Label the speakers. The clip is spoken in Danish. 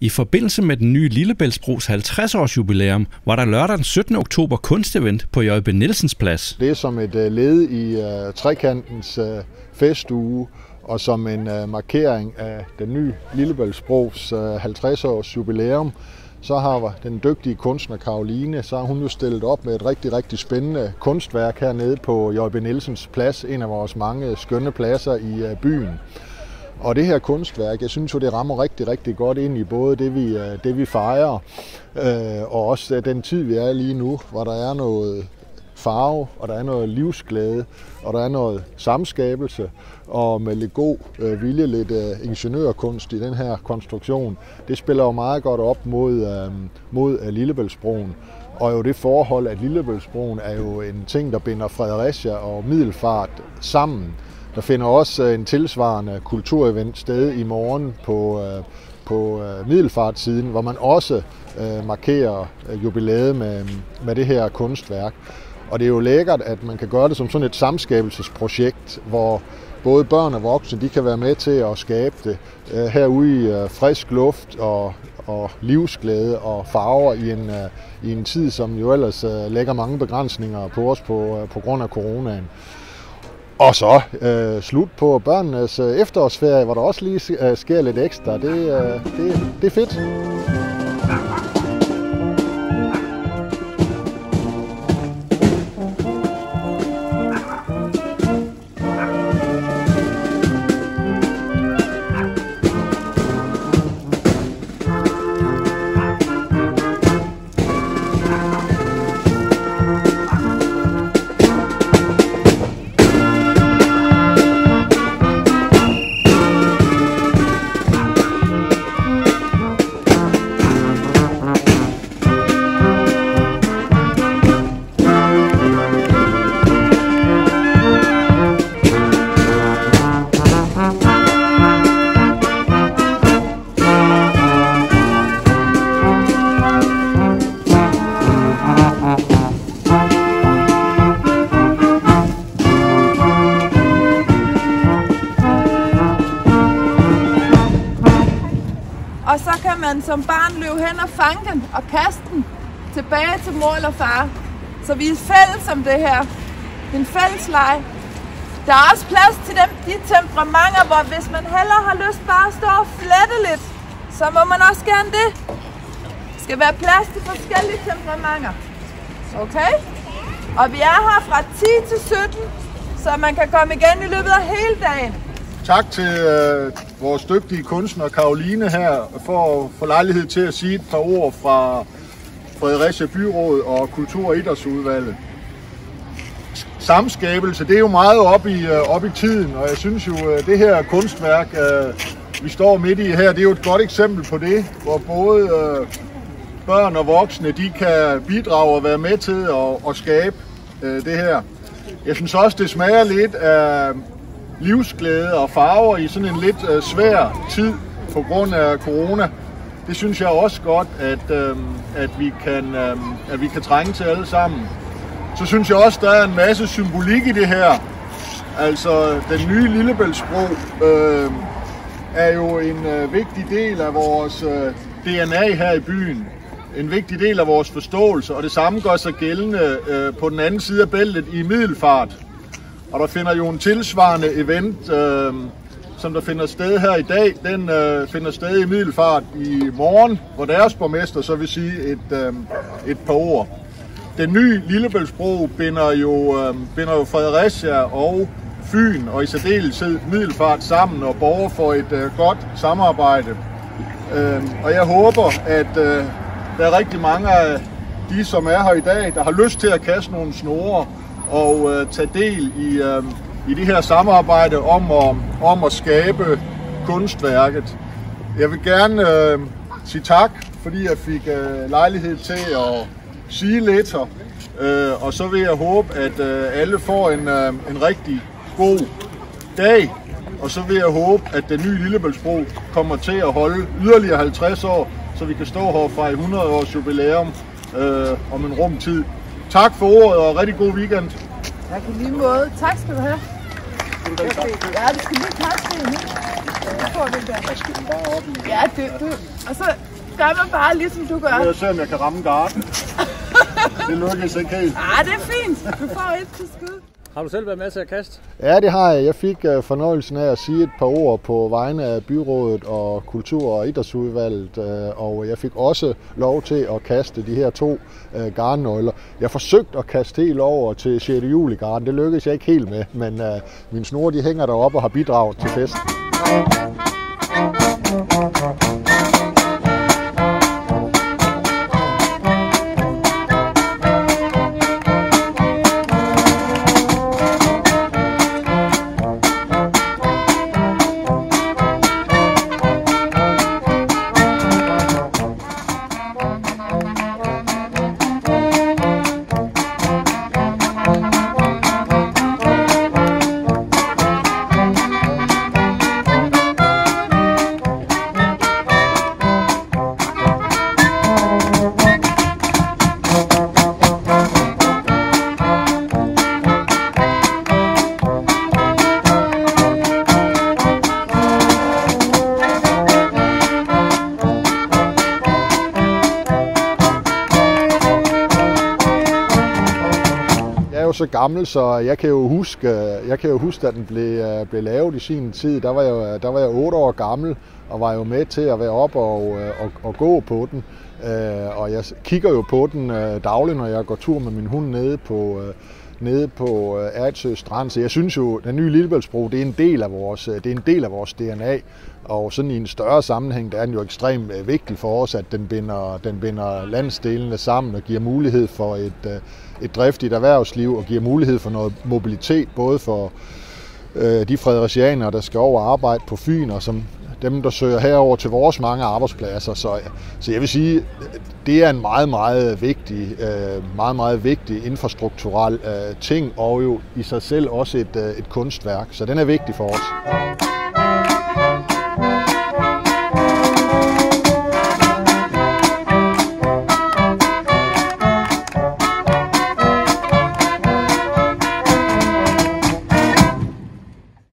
Speaker 1: I forbindelse med den nye Lillebæltsbros 50-års jubilæum var der lørdag den 17. oktober kunstevent på J.B. Nielsens Plads.
Speaker 2: Det er som et led i trekantens festuge og som en markering af den nye Lillebæltsbros 50-års jubilæum. Så har den dygtige kunstner Caroline, så har hun jo stillet op med et rigtig spændende kunstværk hernede på J.B. Nielsens Plads, en af vores mange skønne pladser i byen. Og det her kunstværk, jeg synes jo, det rammer rigtig godt ind i både det vi fejrer, og også den tid, vi er lige nu, hvor der er noget farve, og der er noget livsglæde, og der er noget samskabelse, og med lidt god vilje, lidt ingeniørkunst i den her konstruktion. Det spiller jo meget godt op mod Lillebæltsbroen. Og jo det forhold, at Lillebæltsbroen er jo en ting, der binder Fredericia og Middelfart sammen. Der finder også en tilsvarende kulturevent sted i morgen på Middelfartssiden, hvor man også markerer jubilæet med det her kunstværk. Og det er jo lækkert, at man kan gøre det som sådan et samskabelsesprojekt, hvor både børn og voksne de kan være med til at skabe det herude i frisk luft og livsglæde og farver i en tid, som jo ellers lægger mange begrænsninger på os på grund af coronaen. Og så slut på børnenes efterårsferie, hvor der også lige sker lidt ekstra. Det er fedt.
Speaker 3: Og så kan man som barn løbe hen og fange den og kaste den tilbage til mor eller far. Så vi er fælles om det her. Det er en fælles leg. Der er også plads til de temperamenter, hvor hvis man hellere har lyst bare at stå og flette lidt, så må man også gerne det. Der skal være plads til forskellige temperamenter. Okay? Og vi er her fra 10 til 17, så man kan komme igen i løbet af hele dagen.
Speaker 2: Tak til vores dygtige kunstner Caroline her for at få lejlighed til at sige et par ord fra Fredericia Byråd og Kultur- og Idrætsudvalget. Samskabelse, det er jo meget op i tiden, og jeg synes jo, det her kunstværk, vi står midt i her, det er jo et godt eksempel på det, hvor både børn og voksne, de kan bidrage og være med til at skabe det her. Jeg synes også, det smager lidt af livsglæde og farver i sådan en lidt svær tid på grund af corona. Det synes jeg også godt, at vi kan trænge til alle sammen. Så synes jeg også, der er en masse symbolik i det her. Altså, den nye Lillebæltsbro er jo en vigtig del af vores DNA her i byen. En vigtig del af vores forståelse, og det samme gør sig gældende på den anden side af bæltet i Middelfart. Og der finder jo en tilsvarende event, som der finder sted her i dag. Den finder sted i Middelfart i morgen, hvor deres borgmester så vil sige et par ord. Den nye Lillebæltsbro binder jo Fredericia og Fyn og i særdeleshed Middelfart sammen og borger for et godt samarbejde. Og jeg håber, at der er rigtig mange af de, som er her i dag, der har lyst til at kaste nogle snore og tage del i det her samarbejde om at skabe kunstværket. Jeg vil gerne sige tak, fordi jeg fik lejlighed til at sige lidt her. Og så vil jeg håbe, at alle får en rigtig god dag. Og så vil jeg håbe, at den nye Lillebæltsbro kommer til at holde yderligere 50 år, så vi kan stå her fra 100 års jubilæum om en rumtid. Tak for ordet og rigtig god weekend.
Speaker 3: Tak i lige måde. Tak skal du have. Ja, det skal lige kaste det nu. Så får du der.
Speaker 2: Jeg skal den bare op i.
Speaker 3: Ja, og så gør man bare ligesom du gør.
Speaker 2: Jeg ser, om jeg kan ramme garden. Det lykkes ikke helt.
Speaker 3: Det er fint. Du får et til skud.
Speaker 4: Har du selv været med til at kaste?
Speaker 2: Ja, det har jeg. Jeg fik fornøjelsen af at sige et par ord på vegne af byrådet og kultur- og idrætsudvalget, og jeg fik også lov til at kaste de her 2 garnnøgler. Jeg forsøgte at kaste helt over til 6. juli garden. Det lykkedes jeg ikke helt med, men mine snore de hænger deroppe og har bidraget til festen. Så gammel, så jeg kan jo huske, at den blev lavet i sin tid. Der var jeg 8 år gammel og var jo med til at være op og gå på den. Og jeg kigger jo på den dagligt, når jeg går tur med min hund nede på Erritsø Strand. Så jeg synes jo, at den nye Lillebæltsbro, det er en del af vores DNA. Og sådan i en større sammenhæng, der er den jo ekstremt vigtig for os, at den binder landsdelene sammen og giver mulighed for et driftigt erhvervsliv og giver mulighed for noget mobilitet, både for de frederiциanere, der skal over og arbejde på Fyn, og som dem, der søger herover til vores mange arbejdspladser. Så jeg vil sige, det er en meget vigtig infrastrukturel ting, og jo i sig selv også et kunstværk. Så den er vigtig for os.